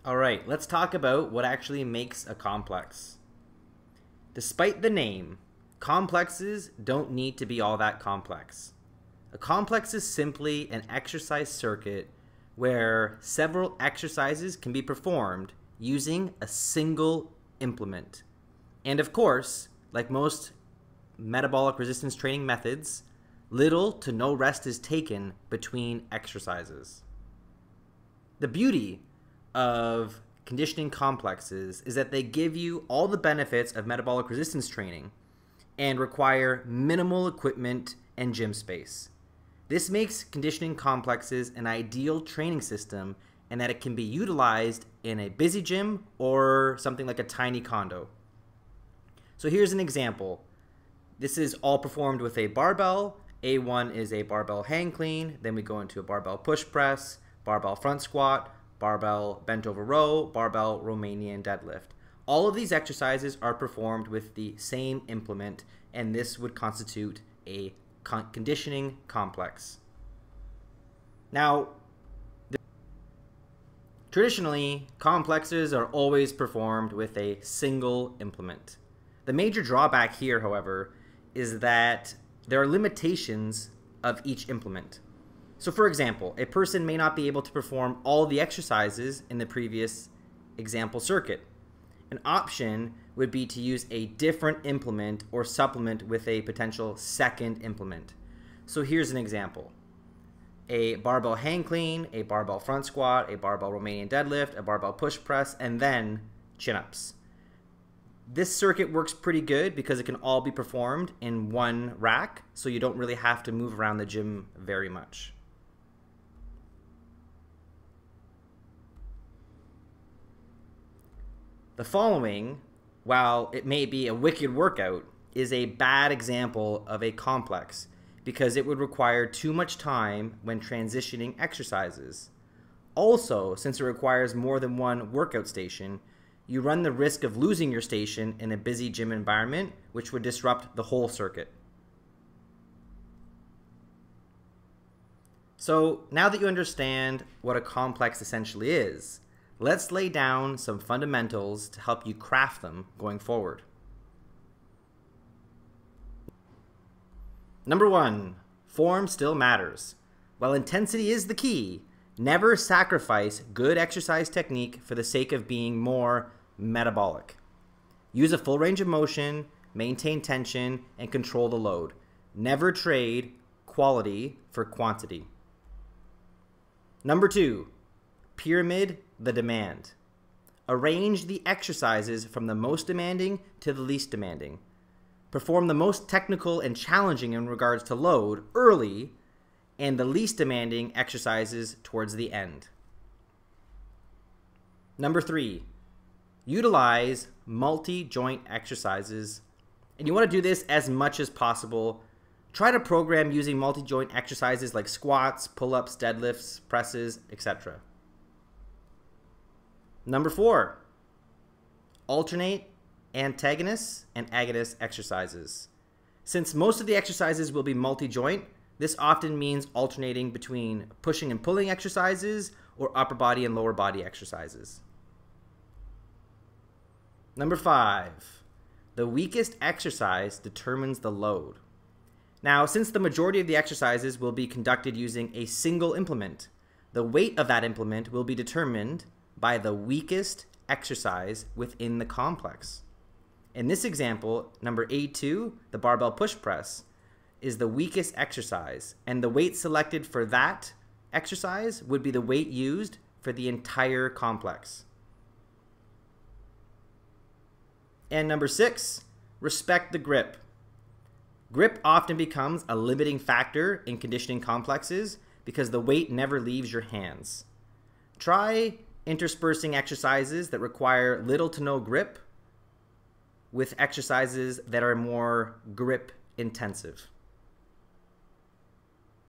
All right, let's talk about what actually makes a complex. Despite the name, complexes don't need to be all that complex. A complex is simply an exercise circuit where several exercises can be performed using a single implement. And of course, like most metabolic resistance training methods, little to no rest is taken between exercises. The beauty of conditioning complexes is that they give you all the benefits of metabolic resistance training and require minimal equipment and gym space. This makes conditioning complexes an ideal training system and that it can be utilized in a busy gym or something like a tiny condo. So here's an example. This is all performed with a barbell. A1 is a barbell hang clean, then we go into a barbell push press, barbell front squat, barbell bent over row, barbell Romanian deadlift. All of these exercises are performed with the same implement, and this would constitute a conditioning complex. Now, traditionally, complexes are always performed with a single implement. The major drawback here, however, is that there are limitations of each implement. So for example, a person may not be able to perform all the exercises in the previous example circuit. An option would be to use a different implement or supplement with a potential second implement. So here's an example. A barbell hang clean, a barbell front squat, a barbell Romanian deadlift, a barbell push press, and then chin-ups. This circuit works pretty good because it can all be performed in one rack, so you don't really have to move around the gym very much. The following, while it may be a wicked workout, is a bad example of a complex because it would require too much time when transitioning exercises. Also, since it requires more than one workout station, you run the risk of losing your station in a busy gym environment, which would disrupt the whole circuit. So now that you understand what a complex essentially is, let's lay down some fundamentals to help you craft them going forward. Number 1, form still matters. While intensity is the key, never sacrifice good exercise technique for the sake of being more metabolic. Use a full range of motion, maintain tension, and control the load. Never trade quality for quantity. Number 2, pyramid the demand. Arrange the exercises from the most demanding to the least demanding. Perform the most technical and challenging in regards to load early and the least demanding exercises towards the end. Number 3, utilize multi-joint exercises, and you want to do this as much as possible. Try to program using multi-joint exercises like squats, pull-ups, deadlifts, presses, etc. Number 4, alternate antagonist and agonist exercises. Since most of the exercises will be multi-joint, this often means alternating between pushing and pulling exercises or upper body and lower body exercises. Number 5, the weakest exercise determines the load. Now, since the majority of the exercises will be conducted using a single implement, the weight of that implement will be determined by the weakest exercise within the complex. In this example, number A2, the barbell push press, is the weakest exercise, and the weight selected for that exercise would be the weight used for the entire complex. And number 6, respect the grip. Grip often becomes a limiting factor in conditioning complexes because the weight never leaves your hands. Try interspersing exercises that require little to no grip with exercises that are more grip intensive.